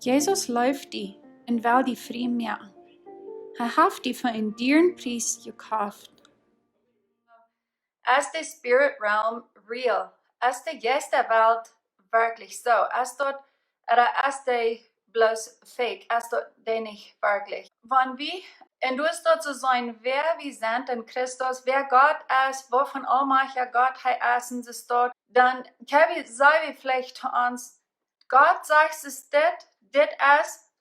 Jesus läuft die en wil die vrij maken. Hij heeft die voor een dieren prijs gekauft. Is the spirit realm real? Is the Jeistwelt wirklich so? Ist dort, oder ist die bloß fake? Ist dort die nicht wirklich? Wenn wir und du ist dort zu sein, wer wir sind in Christus, wer Gott ist, wovon allmächtiger Gott ist, und ist dort, dann können wir, sagen wir vielleicht zu uns, Gott sagt es dit ist,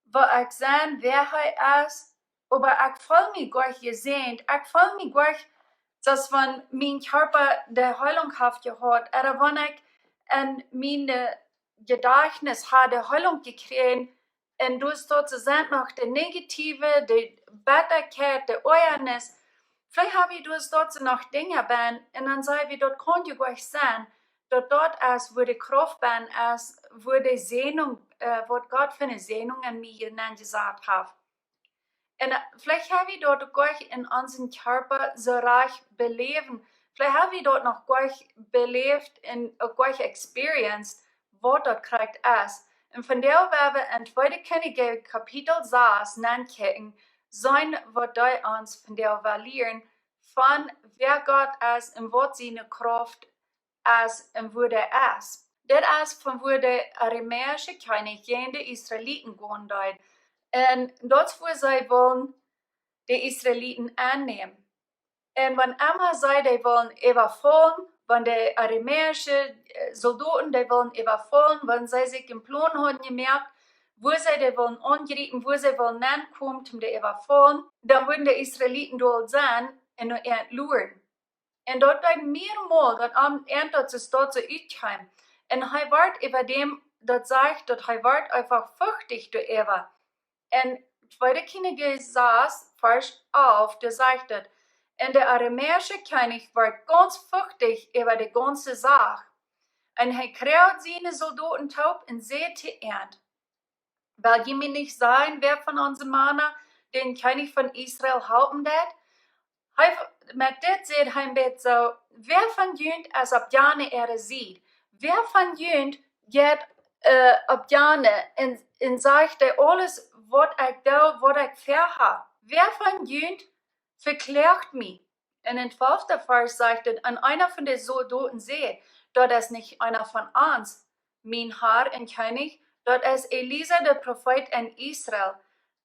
wo ich sehen, wer er ist, aber ich fühle mich gleich gesehen, ich fühle mich gleich, dass wenn mein Körper die Heilung hat gehört, oder wenn ich in meine Gedächtnis habe, Heilung gekriegt, und du sozusagen noch die Negative, die Bitterkeit, die Awareness, vielleicht habe ich dort noch Dinge bin, und dann sage ich, dort könnt ihr gleich sehen, dort ist, wo die Kraft bin, ist, wo die Sehnung, wo Gott für eine Sehnung an mir gesagt hat. Und vielleicht haben wir dort gleich in unserem Körper so reich beleben. Vielleicht haben wir dort noch gleich belebt und gleich experienced, was dort kriegt ist. Und von der werden wir in 2. Könige Kapitel 6 nachdenken, sein, was da uns von der lernen, von wer Gott ist und was seine Kraft ist und wo der ist. Das ist von wo der aramäische König jene Israeliten gehen dort. Und dort, wo sie wollen, die Israeliten annehmen. Und wenn einmal sie, die wollen überfallen, wenn die aramäischen Soldaten, die wollen überfallen, wenn sie sich im Plan haben gemerkt, wo sie die wollen angreifen, wo sie wollen ankommen, um die überfallen, dann würden die Israeliten dort sein und entluren. Und dort werden mehrmals, dort am Ende, dort ist dort so uitgeheim. Und er wird über dem, dort sagt, dort er wird einfach fürchtig darüber. Und 2. Könige 6, Vers 11, der sagt das. Und der aramäische König wird ganz fürchtig über die ganze Sache. Und er kriegt seine Soldaten taub und seht die Ernte. Weil die mir nicht sagen, wer von unseren Männern den König von Israel halten wird. Mit dit zegt hij so, wer van jullie als op jane sieht? Wer van jullie geht op jane en zegt alles wat ik doe, wat ik verha? Wer van jullie verklärt mich? Und in 12. Vers sagt es, an einer von den Soldaten sehe, dort ist nicht einer von uns, mein Herr und König, dort ist Elisa der Prophet in Israel.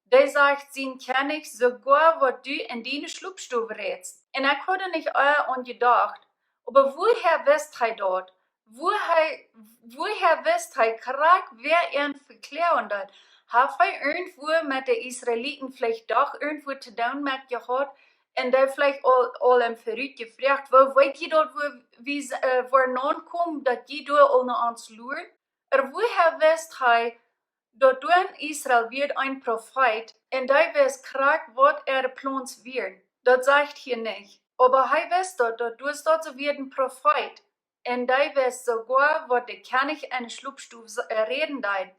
Der sagt, sein König, sogar was du in deine Schlupfstube redest. Und ich hatte nicht angedacht, aber woher wisst ihr dort? Woher wisst ihr, kriegt wer ihn verklären hat? Hat er irgendwo mit den Israeliten vielleicht doch irgendwo zu tun mit gehabt? Und der vielleicht all im Verrückt gefragt, wo weet ihr dort, wo kommen, dass die dort all nach uns luren? Oder woher wisst ihr, dort in Israel wird ein Prophet, und der weiß kriegt, was Plans wird. Das sagt hier nicht. Aber er weiß dort so wird ein Prophet. Und der weiß sogar, was der König eine Schlupfstube reden deit.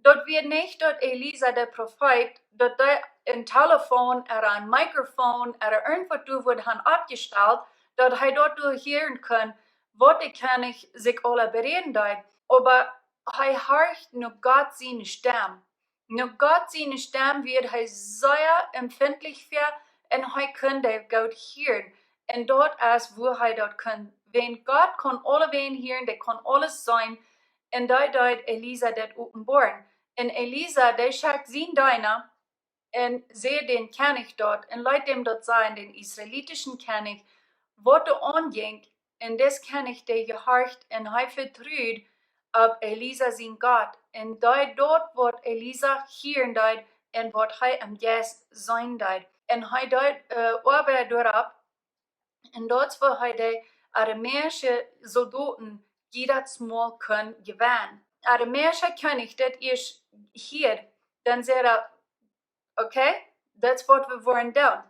Dort wird nicht dort Elisa der Prophet, dort ein Telefon oder ein Mikrofon oder irgendwas wird abgestellt, dort er dort hören kann, was der König sich alle bereden deit. Aber er hört nur Gott seine Stimme. Nur Gott seine Stimme wird er sehr empfindlich für und er kann das Gott hören. Und dort ist, wo er dort kann. Wenn Gott kann alle wen hören, der kann alles sein. Und da dort Elisa das offenbaren. Und Elisa, der schickt sein Diener und seht den König dort und lässt dem dort sein, den israelitischen König, was da anging. Und das König, der gehorcht und er vertraut auf Elisa sein Gott. Und dort wird Elisa hören dort und wird er am Gast sein dort. Und er dort arbeitet dort und dort wo er die aramäische Soldaten jedes Mal können gewinnen. Aramäischer König, das ist hier, dann sagt er, okay, das ist was wir wollen tun.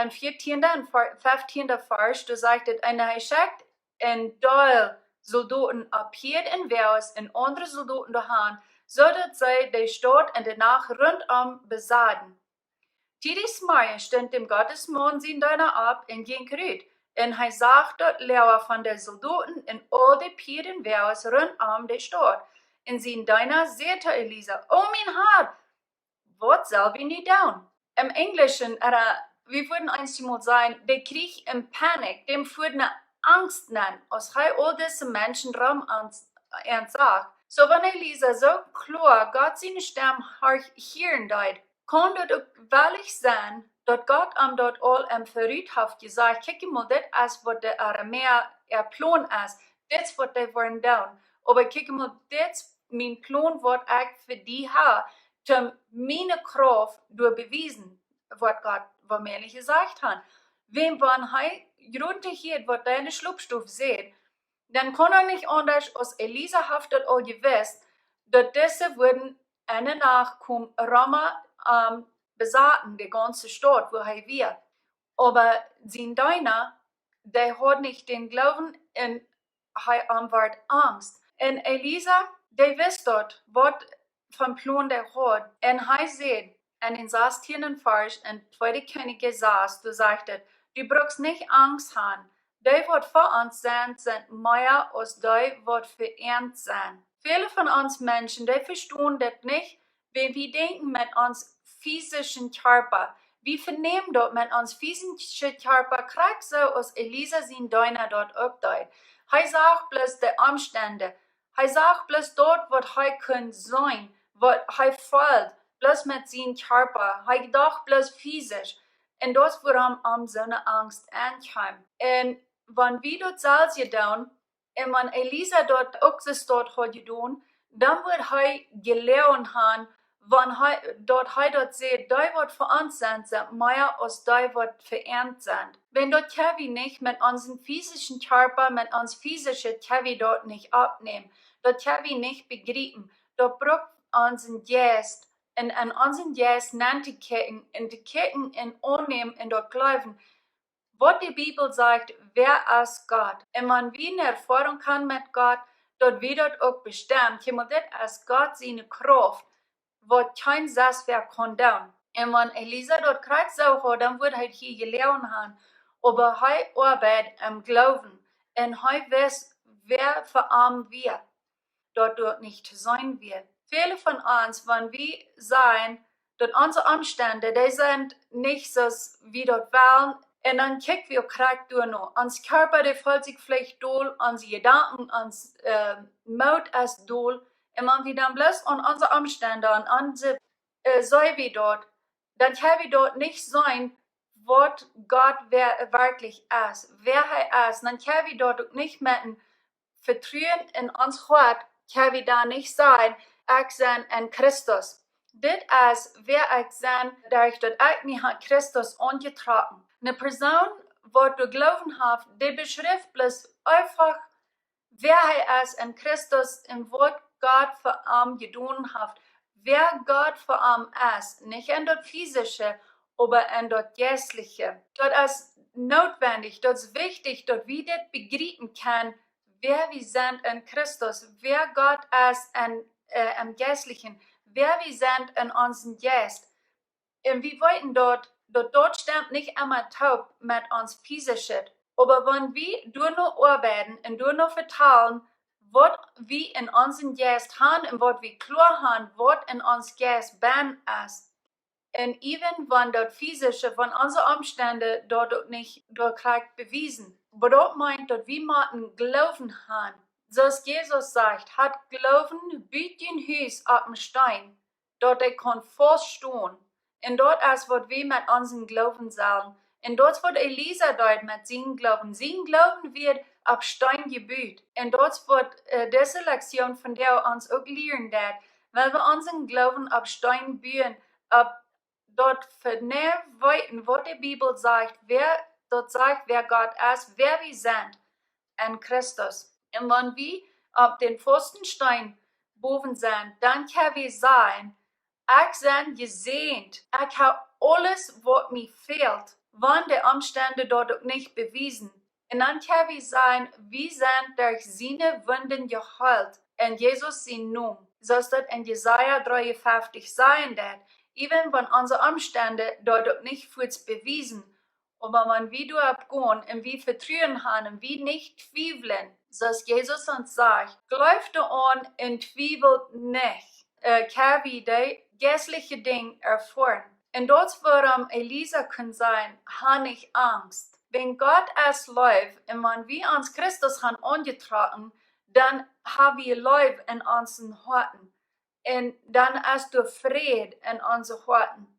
Im 14. und 15. Vers, da sagt es, und er schickt ein Teil Soldaten abhielt in Wels und andere Soldaten daheim, so dass sie die Stadt und danach rundum besaßen. Tidis Morgen stand dem Gottesmann sein Diener ab und ging rüt. Und er sagte, Lehrer von den Soldaten und all die Pieren Wels rundum die Stadt. In zijn deiner seht Elisa, oh mein Herr, wat zal we nu doen? Im Englischen, wir würden einmal sagen, der Krieg im Panik, dem führt eine Angst nennen, als all diese Menschen Raum sagt. So wenn Elisa so klar Gott seine Stimme hören deut, kann das wirklich sein, dass Gott dort all verrückt hat gesagt, kick mal, das ist, was der Aramäer Plan ist, das was die wollen tun. Aber kick mal, das mein Plan, was ich für die habe, zum meine Kraft durch bewiesen, was Gott mir gesagt hat. Wenn man runtergeht, was deine Schlupfstufe sieht, dann kann nicht anders als Elisa hat das all gewusst, dass diese würden eine Nacht kommen, Rama besaten, die ganze Stadt, wo wir. Aber sein Deiner, der hat nicht den Glauben und wird Angst. Und Elisa, der wisst dort, was vom Plan der hat. Und er sieht, und in 16. Vers, in 2. Könige saß, du sagtest, du brauchst nicht Angst haben. Die, wat voor ons zijn, sind mehr als die, wat für uns sind. Viele von uns Menschen, die verstehen das nicht, wenn wir denken mit uns physischen Körper. Wir vernehmen dort mit uns physischen Körper, krieg so, als Elisa sein Deiner dort abdeut. Er sagt bloß die Umstände. Er sagt bloß dort, was er kann sein, was er fühlt, bloß mit seinem Körper. Er gedacht bloß physisch. Und das, woran so eine Angst ankommt. Und wenn wir dort selbst getan, und wenn Elisa dort auch das dort hat getan, dann wird er gelernt haben, wenn er dort sieht, die, was für uns sind mehr als die, was für uns sind. Wenn dort können wir nicht mit unserem physischen Körper, mit uns physischen, können wir dort nicht abnehmen. Dort können wir nicht begreifen. Dort braucht unseren Geist, und an unseren Geist nennt die Kirchen, in die Kirchen in annehmen, in dort glauben, was die Bibel sagt, wer ist Gott? Und wenn wir eine Erfahrung haben mit Gott, dort wird dort auch bestimmt, das ist Gott seine Kraft, was kein Saswer kann tun. Und wenn Elisa dort kriegt so hat, dann wird er hier gelernt haben, aber er arbeitet im Glauben und er weiß, wer für arm wir dort nicht sein wird. Viele von uns, wenn wir sagen, dass unsere Umstände, die sind nicht so, wie dort wollen, und dann kicken wir kriegt durch noch. Unser Körper, der fühlt sich vielleicht doll, unsere Gedanken, unser Mut ist doll. Und wenn wir dann bloß an unsere Umstände, an unsere Säue dort, dann können wir dort nicht sein, was Gott wirklich ist, wer er ist. Dann können wir dort nicht mit dem Vertrauen in uns Gott, können wir da nicht sein, ich bin in Christus. Das ist, wer ich bin, da ich dort eigentlich Christus angetragen. Eine Person, die du glauben hast, die beschreibt bloß einfach, wer er ist in Christus und was Gott für ihn getan hat. Wer Gott für ihn ist. Nicht in das Physische, aber in das Geistliche. Das ist notwendig, das ist wichtig, dass wir das begreifen können, wer wir sind in Christus, wer Gott ist im Geistlichen, wer wir sind in unserem Geist. Und wir wollten dort stimmt nicht immer taub mit uns Physischen. Aber wenn wir durch noch arbeiten und durch noch vertrauen, was wir in unserem Geist haben und was wir klar haben, was in uns Geist ben ist. Und even wenn dort Physische, wenn unsere Umstände dort nicht kriegt bewiesen. Aber das meint, dass wir müssen Glauben haben. So als Jesus sagt, hat Glauben, bietet den Hüs auf dem Stein, dort er kann feststehen. Und dort ist, was wir mit unserem Glauben sagen. Und dort wird Elisa dort mit seinem Glauben. Sein Glauben wird auf Stein gebüht. Und dort wird diese Lektion von der uns auch lernen, weil wir unseren Glauben auf Stein bühen, dort vernehmen, was die Bibel sagt, wer Gott ist, wer wir sind in Christus. Und wenn wir auf den Pfostenstein boven sind, dann können wir sagen, ich bin gesehnt. Ich habe alles, was mir fehlt, wenn die Umstände dort nicht bewiesen. Und dann können wir sagen, wir sind durch seine Wunden geheilt. In Jesus sein Namen. So ist das in Jesaja 53 sein wird. Even wenn unsere Umstände dort nicht für uns bewiesen. Aber wenn wir dort gehen und wir vertrauen haben und wir nicht zweifeln, zoals Jesus ons sagt, glaubt an en twijfelt nicht. Kan we de geestliche Dinge erfahren. En dat waarom Elisa kan zijn, ha nicht Angst. Wenn Gott es läuft und wenn wir ans Christus haben angetragen, dann haben wir Leib in unseren Herzen. Und dann ist du Fried in unseren Herzen.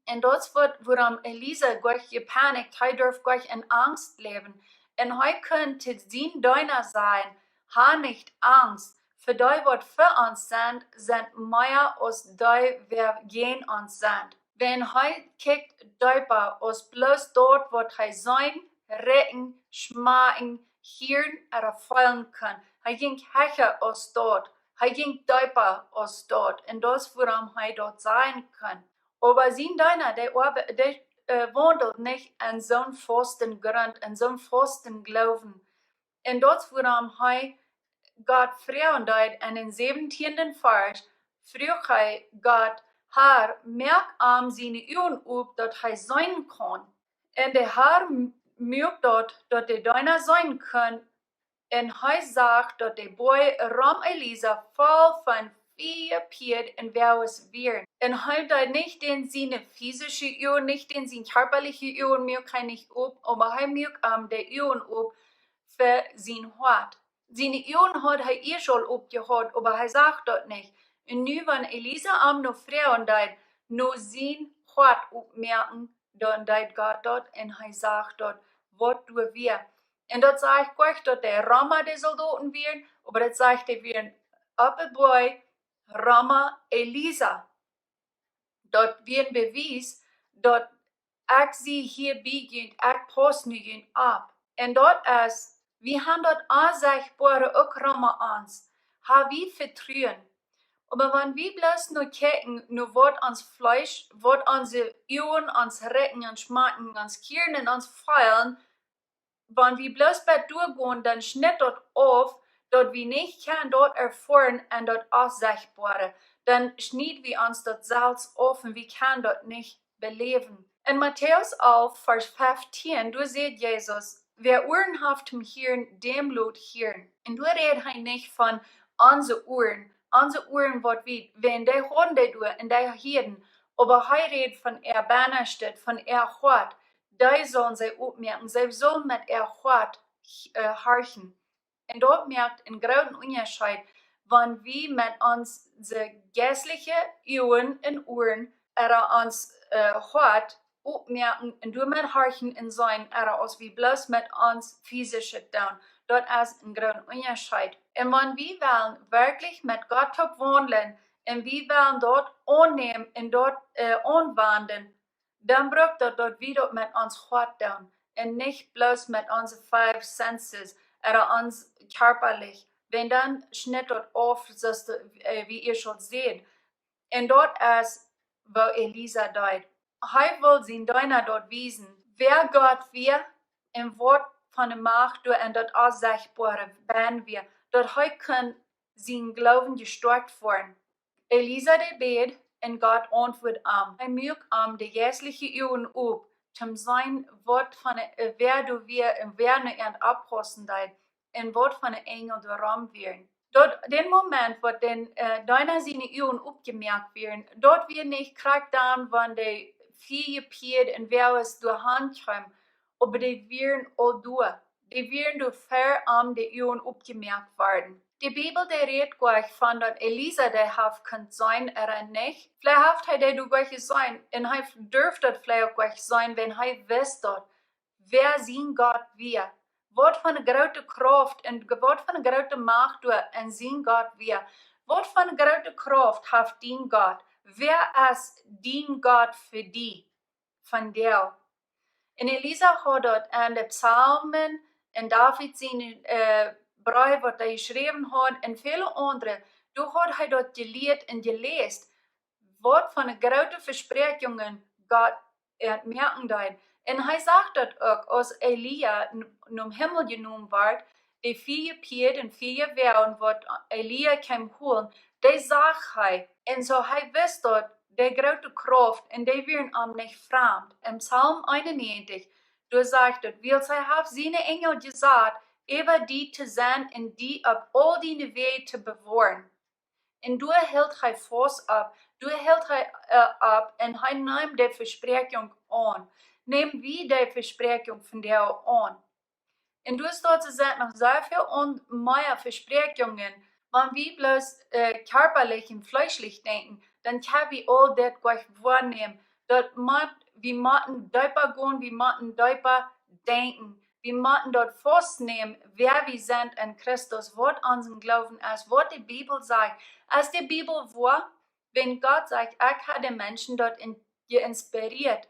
Und das wird, warum Elisa gleich gepanikt, er darf gleich in Angst leben. Und er könnte sein Deuner sein, ha nicht Angst. Für die, was für uns sind mehr als die, wer gegen uns sind. Wenn er kijkt duiper als bloß dort, wat hij zijn, retten, schmaken, hieren, erfallen kann. Hij ging hecher als dort. Hij ging duiper als dort. En dat is waarom hij dort sein kann. Aber zijn deiner, der wandelt nicht an zo'n festen Grund, an zo'n festen Glauben. En dat is waarom hij Gott fragen deed en in 17. Vers vroeg hij Gott, Herr, merk aan zijn ogen op dat hij zijn kan. En de Herr merkt dat de deiner zijn kan. En hij zegt dat de boy ram Elisa vol van 4 Pied en was weer. En hij deed niet in zijn physische ogen, niet in zijn körperliche ogen, merkt hij niet op, maar hij merkt aan de ogen op voor zijn hart. Zijn ogen had hij eerst al opgehad, maar hij zegt dat niet. En nu, wenn Elisa am no fragen deed, no zijn hart opmerken, dan deed God dat en hij zegt dat, wat doen we? En dat zegt gleich, dat de Rama de soldaten wären, aber dat zegt hij wären Appelboy, Rama, Elisa. Dat wären bewijs, dat ik sie hier bijgend, ik pas nu ab. En dat is, we hebben dat aanzichtbare ook Rama ans. Ha wie vertrouwen. Aber wenn wir bloß nur kijken, nur wat ans Fleisch, wat onze Ohren, ans Recken, ans Schmacken, ans Kirnen, ans Feilen, wenn wir bloß bei durchgehen, dann schnitt dort auf, dort wir nicht kann dort erfahren und dort aussichtbare. Dann schnitt wir uns dort Salz auf und wir können dort nicht beleben. In Matthäus 11, Vers 15, du seht Jesus, wer Ohren hat zum Hören, dem lot hören. Und du redest halt nicht von unseren Ohren, wat wie, wenn die hören die du und die hören, aber er redet von Bannerstadt, von Hort, die sollen sie aufmerken, sie sollen mit Hort horchen. Und dort merkt ein großen Unterschied, wenn wir mit uns geistliche Ohren und Ohren uns Hort aufmerken und du mit horchen in sein, als wie bloß mit uns physische tun. Dat is een groot onderscheid. En wenn wir wollen wirklich mit Gott wandeln und wir wollen dort annehmen und dort anwenden, dann braucht dat wir dort mit uns Gott tun und nicht bloß mit unseren 5 senses oder uns körperlich. Wenn dann schnitt dort auf, wie ihr schon seht. Und dort ist, wo Elisa deed. Er will sein Deiner dort wiesen, wer Gott wir und was von der Macht durch und das Aussichtbare werden wir, dass er kann sein Glauben gestärkt werden. Elisa de bet und Gott antwortet am. Er mögt am die geistliche Augen auf, zum sein Wort von der wer du wir und wer ne und abpassen deid, und Wort von der Engel der Raum werden. Dort den Moment, wo deiner seine Augen aufgemerkt werden, dort wir nicht kriegt dann, wenn die 4 Pied und wer es durch Hand kommt, aber die werden all durch. Die werden durch Verarm die Ohren aufgemerkt werden. Die Bibel, der redet gleich von, dass Elisa der haft kann sein, nicht. Vielleicht haft er du gleich sein, und er dürfte das vielleicht auch gleich sein, wenn er wisst dort, wer sein Gott wir. Was von einer großen Kraft und was von einer großen Macht du und sein Gott wir. Was von einer großen Kraft haft dein Gott. Wer ist dein Gott für dich? Von dir. En Elisa had dat aan de psalmen en David zijn brief wat hij geschreven had en vele andere. Toen had hij dat geleerd en gelezen. Wat van de grote versprechingen God merken deed. En hij zegt dat ook als Elia nom Himmel genoemd werd, die 4 Pied en 4 Wellen wat Elia kwam holen, die zag hij. En zo hij wist dat de grote kracht en die werden am nicht fremd. Im Psalm 91, du sagst, weil sie haben seine Engel gesagt, über die te zijn en die op al die wegen te bewahren. En du hield hij vast op, du hield hij op en hij neemt de verspreking aan. Neem wie de verspreking van jou aan. En du staat ze zijn nog zoveel meer Versprechungen, wenn wir bloß körperlich und fleischlich denken, dann können wir all das gleich wahrnehmen. Wir müssen dieper gehen, wir müssen dieper denken. Wir müssen dort festnehmen, wer wir sind in Christus, was unser Glauben ist, was die Bibel sagt. Als die Bibel war, wenn Gott sagt, ich habe den Menschen dort inspiriert,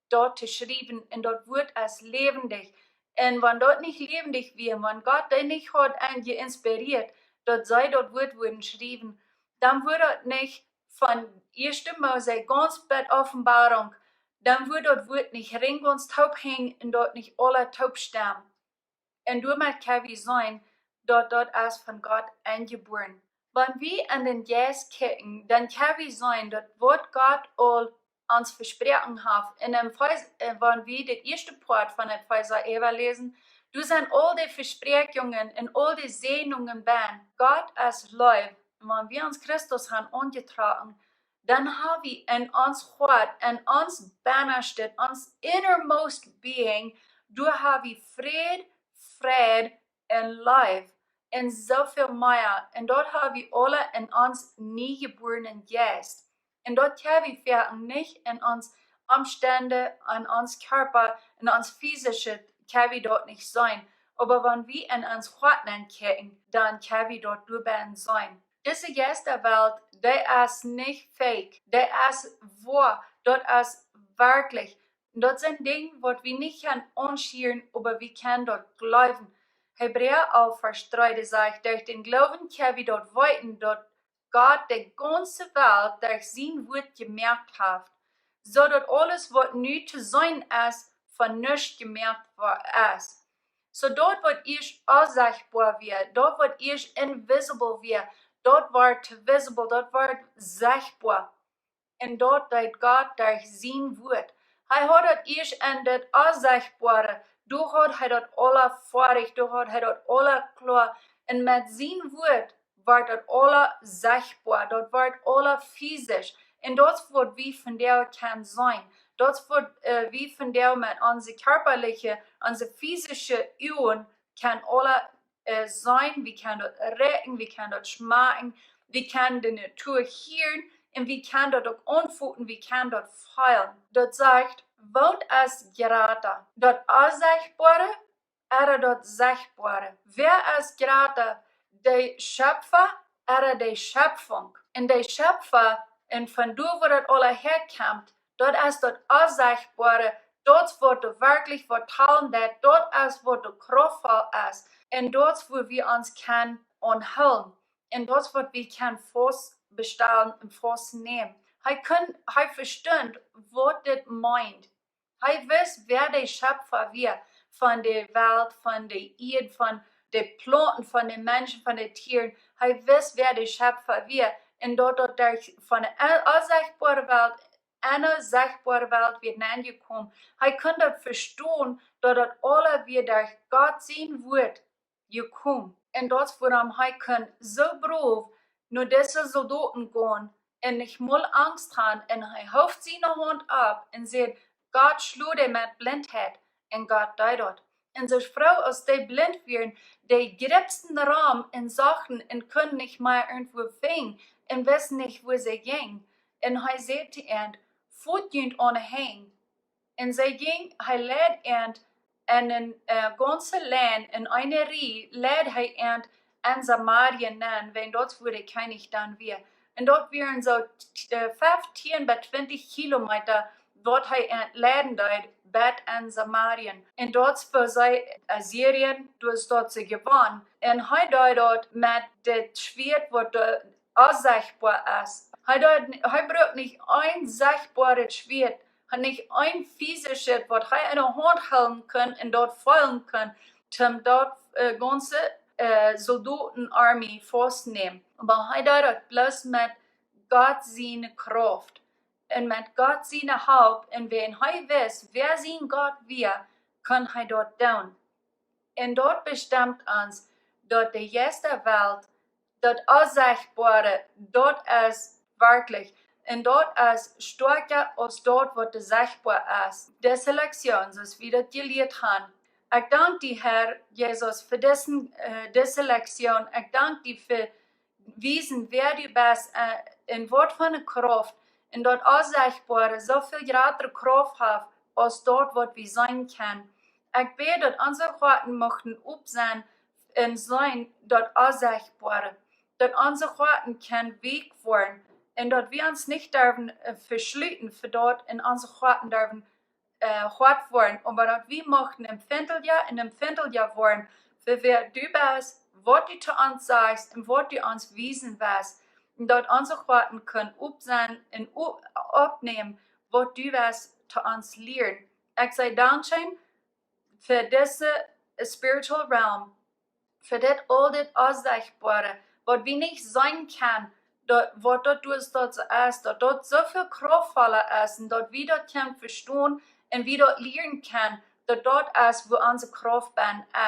dort zu schreiben, und dort wird es lebendig. Und wenn dort nicht lebendig wird, wenn Gott den nicht hat inspiriert, dort sei dort wird wurden geschrieben, dann wird dort nicht von 1. Mose ganz bis Offenbarung, dann wird dort nicht ring ganz taub hängen und dort nicht alle taub sterben. Und damit kann wir sein, dort ist von Gott eingeboren. Wenn wir an den Geist kicken, dann kann wir sein, dort wird Gott all uns versprochen hat. Wenn wir das erste Part von der Pfizer Eva lesen, du sind all die Versprechungen und all die Segnungen ben. Gott ist Liebe. Und wenn wir uns Christus haben angetragen, dann haben wir in uns Gott, in uns Bannerstedt, uns innermost being, du haben wir Fried und Life und so viel mehr. Und dort haben wir alle in uns nie geborenen Geist. Und dort können wir nicht in uns Umstände, in uns Körper, in uns physische, können wir dort nicht sein. Aber wenn wir in uns Harten kicken, dann können wir dort drüber sein. Diese Geisterwelt, die ist nicht fake, die ist wahr, dort ist wirklich. Dat zijn dingen wat we niet gaan anschieren, aber wir können dort glauben. Hebräer 11, Vers 3 sagt, durch den Glauben können wir dort weiten, dort Gott die ganze Welt durch sein Wort gemerkt hat, so dass alles, was nu zu sein ist, von nichts gemerkt ist. So dort wird erst unsichtbar wird, dort wird erst invisible wird, dort wird visible, dort wird sichtbar. Und dort deed Gott durch sein Wort. Hij had het eerst in dat onzichtbare. Door had hij dat alle vorig, door had hij dat alle klaar. En met zijn woord wordt dat alle zichtbaar, dat wordt alle fysisch. En dat is wat we van jou kan zijn. Dat is wat we van jou met onze körperliche, onze physische Uhren kan alle zijn. We kan dat retten, we kan dat schmaken, we kan de natuur hören. Und wie kann dort auch anfühlen, wie kann dort feilen. Dort sagt, wat ist gerade? Dort Unsichtbare oder dort Sichtbare? Wer ist gerade? Der Schöpfer oder die Schöpfung? Und der Schöpfer, und von da, wo das alle herkommt, dort ist dort Unsichtbare, dort, wo du wirklich vertrauen darfst, dort ist, wo du kraftvoll ist. Und dort, wo wir uns kann anhalten. Und dort, wo wir kann bestellen und fast nehmen. Hij versteht, was das meint. Hij weiß, wer der Schöpfer wird von der Welt, von der Erde, von den Planten, von den Menschen, von den Tieren. Hij weiß, wer der Schöpfer wird. Und dort von der unsichtbaren Welt, eine sichtbare Welt wird angekommen. Hij kann das verstehen, dass das alle wird durch Gott sein wird gekommen. Und das, woran hij kann so brav nur diese Soldaten gehen und nicht mal Angst haben und er hauft seine Hand ab und sagt, Gott schlug ihn mit Blindheit und Gott deit dort. Und so Frau, als die blind werden, die gröbsten Raum in Sachen und können nicht mehr irgendwo finden und wissen nicht, wo sie gehen. Und er sagt ihnen, fortgehend ohne Hängen. Und sie ging, er lädt ihnen in ein ganzes Land, in eine Reihe, lädt er ihnen an Samarien nennen, wenn dort wurde König dann wir. Und dort wären so 15 bis 20 Kilometer, dort er entladen dort, bet an Samarien. Und dort für sei Assyrien, du hast dort sie gewonnen. Und er dort mit dem Schwert, was unsichtbar ist. Er braucht nicht ein sichtbares Schwert, nicht ein physisches, was er in der Hand halten kann und dort fallen kann, zum dort ganze Soldatenarmee festnehmen. Aber er dort bloß mit Gott seine Kraft und mit Gott seine Haupt. Und wenn er weiß, wer sein Gott wir, kann er dort tun. En dort bestemmt ons dat de Jeistwelt, dat Onsichtbare, dort is werkelijk. En dort is sterker als dort wat zichtbaar is. Deze lektion, zoals we dat geleerd gaan. Ik dank die Herr Jesus für diese Lektion. Ich danke dir für wissen, wer du bist, in Wort von der Kraft, in dort Unsichtbare so viel größere Kraft hat, als dort, was wir sein können. Ich bete, dass unsere Worten möchten sein und sein, dort Unsichtbare, dass unsere Worten kein Weg werden und dass wir uns nicht dürfen verschließen, für dort in unsere Worten dürfen hart worden, aber dat we mochten een Vierteljahr worden, für wer du bist, wat du zu uns sagst und wat du uns wiesen wirst, und dat unsere Worten können sein und aufnehmen, wat du wirst zu uns lehren. Ich sage Dankeschön für diese spiritual realm, für das all das Unsichtbare, was wir nicht sein können, was dort dort ist, dort so viel kraftvoller ist, und dort wir dort können verstehen, und wie dort lernen kann, dass dort ist, wo unsere Kraft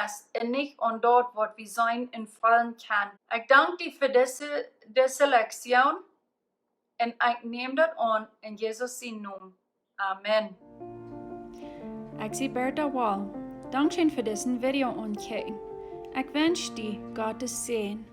ist, und nicht an dort, wo wir sein und fallen kann. Ich danke dir für diese Lektion, und ich nehme das an in Jesus' Namen. Amen. Ich bin Bertha Wall. Dankeschön für diesen Video angucken. Ich wünsche dir Gottes Segen.